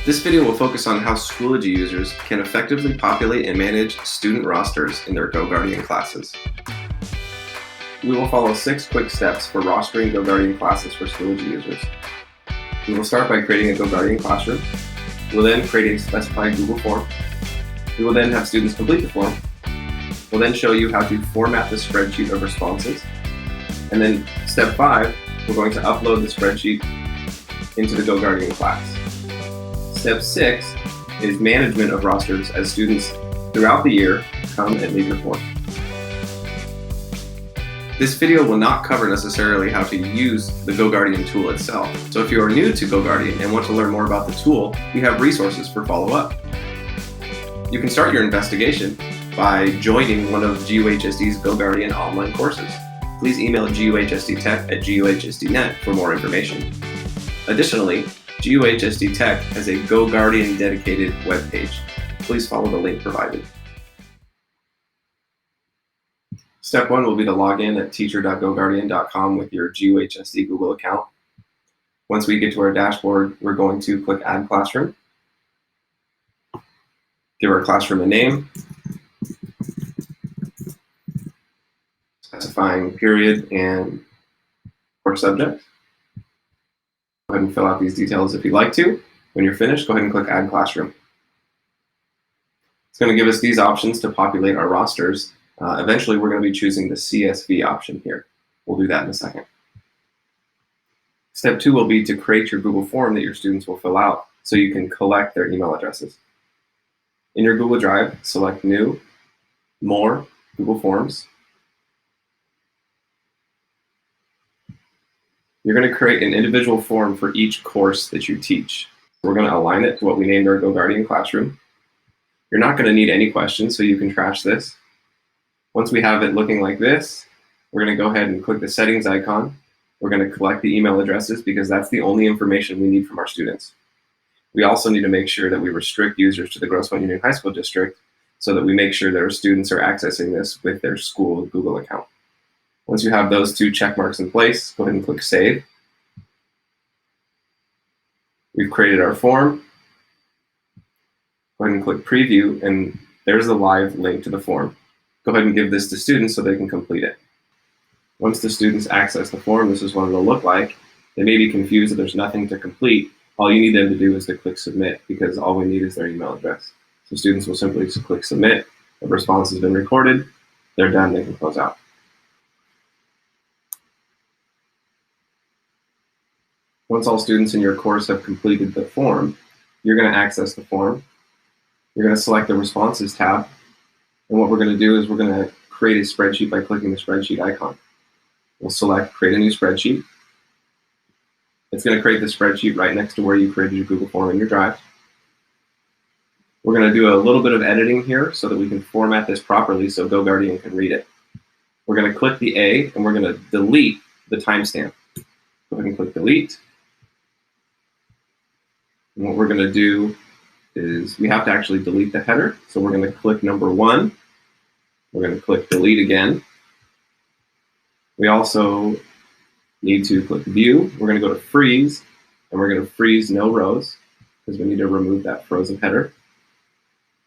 This video will focus on how Schoology users can effectively populate and manage student rosters in their GoGuardian classes. We will follow 6 quick steps for rostering GoGuardian classes for Schoology users. We will start by creating a GoGuardian classroom. We'll then create a specified Google form. We will then have students complete the form. We'll then show you how to format the spreadsheet of responses. And then step 5, we're going to upload the spreadsheet into the GoGuardian class. Step 6 is management of rosters as students throughout the year come and leave your form. This video will not cover necessarily how to use the GoGuardian tool itself. So if you are new to GoGuardian and want to learn more about the tool, we have resources for follow-up. You can start your investigation by joining one of GUHSD's GoGuardian online courses. Please email guhsdtech@guhsdnet for more information. Additionally, GUHSD Tech has a GoGuardian dedicated webpage. Please follow the link provided. Step 1 will be to log in at teacher.goguardian.com with your GUHSD Google account. Once we get to our dashboard, we're going to click Add Classroom. Give our classroom a name, specifying period and course subject. Go ahead and fill out these details if you'd like to. When you're finished, go ahead and click Add Classroom. It's going to give us these options to populate our rosters. Eventually, we're going to be choosing the CSV option here. We'll do that in a second. Step 2 will be to create your Google form that your students will fill out so you can collect their email addresses. In your Google Drive, select New, More, Google Forms. You're going to create an individual form for each course that you teach. We're going to align it to what we named our GoGuardian classroom. You're not going to need any questions, so you can trash this. Once we have it looking like this, we're going to go ahead and click the settings icon. We're going to collect the email addresses because that's the only information we need from our students. We also need to make sure that we restrict users to the Grosse Pointe Union High School District so that we make sure that our students are accessing this with their school Google account. Once you have those 2 check marks in place, go ahead and click Save. We've created our form. Go ahead and click Preview, and there's the live link to the form. Go ahead and give this to students so they can complete it. Once the students access the form, this is what it'll look like. They may be confused that there's nothing to complete. All you need them to do is to click Submit because all we need is their email address. So students will simply click Submit. The response has been recorded. They're done. They can close out. Once all students in your course have completed the form, you're going to access the form. You're going to select the Responses tab. And what we're going to do is we're going to create a spreadsheet by clicking the spreadsheet icon. We'll select Create a New Spreadsheet. It's going to create the spreadsheet right next to where you created your Google form in your Drive. We're going to do a little bit of editing here so that we can format this properly so GoGuardian can read it. We're going to click the A and we're going to delete the timestamp. Go ahead and click Delete. And what we're going to do is we have to actually delete the header. So we're going to click number 1. We're going to click Delete again. We also need to click View. We're going to go to Freeze, and we're going to freeze no rows because we need to remove that frozen header.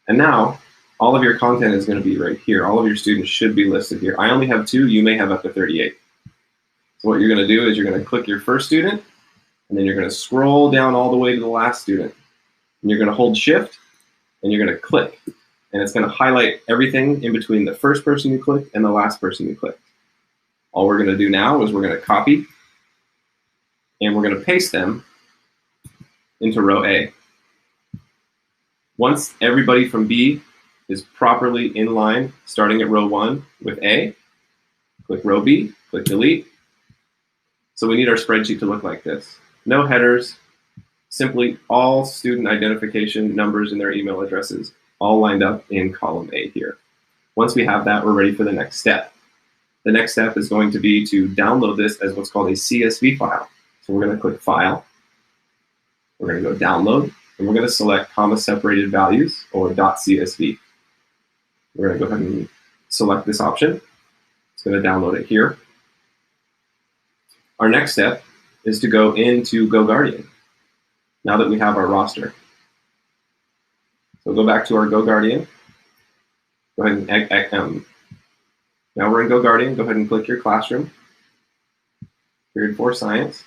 And now all of your content is going to be right here. All of your students should be listed here. I only have 2. You may have up to 38. So what you're going to do is you're going to click your first student, and then you're going to scroll down all the way to the last student. And you're going to hold Shift, and you're going to click. And it's going to highlight everything in between the first person you clicked and the last person you clicked. All we're going to do now is we're going to copy, and we're going to paste them into row A. Once everybody from B is properly in line, starting at row 1 with A, click row B, click Delete. So we need our spreadsheet to look like this. No headers, simply all student identification numbers and their email addresses all lined up in column A here. Once we have that, we're ready for the next step. The next step is going to be to download this as what's called a CSV file. So we're going to click File. We're going to go Download, and we're going to select comma-separated values or .csv. We're going to go ahead and select this option. It's going to download it here. Our next step is to go into GoGuardian. Now that we have our roster, So go back to our GoGuardian. Go ahead and now we're in GoGuardian. Go ahead and click your classroom. Period 4 science.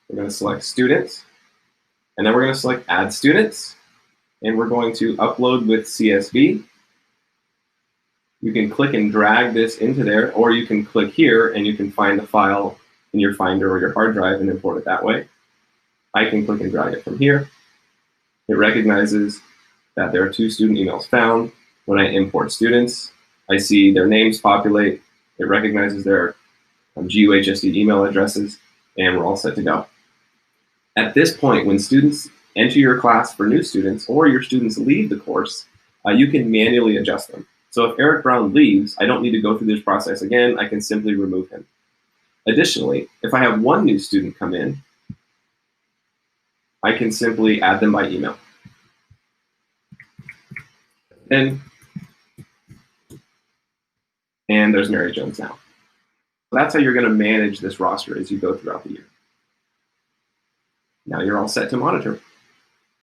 We're going to select students, and then we're going to select add students, and we're going to upload with CSV. You can click and drag this into there, or you can click here and you can find the file in your Finder or your hard drive and import it that way. I can click and drag it from here. It recognizes that there are 2 student emails found. When I import students, I see their names populate. It recognizes their GUHSD email addresses, and we're all set to go. At this point, when students enter your class for new students or your students leave the course, you can manually adjust them. So if Eric Brown leaves, I don't need to go through this process again. I can simply remove him. Additionally, if I have 1 new student come in, I can simply add them by email. And there's Mary Jones now. So that's how you're going to manage this roster as you go throughout the year. Now you're all set to monitor.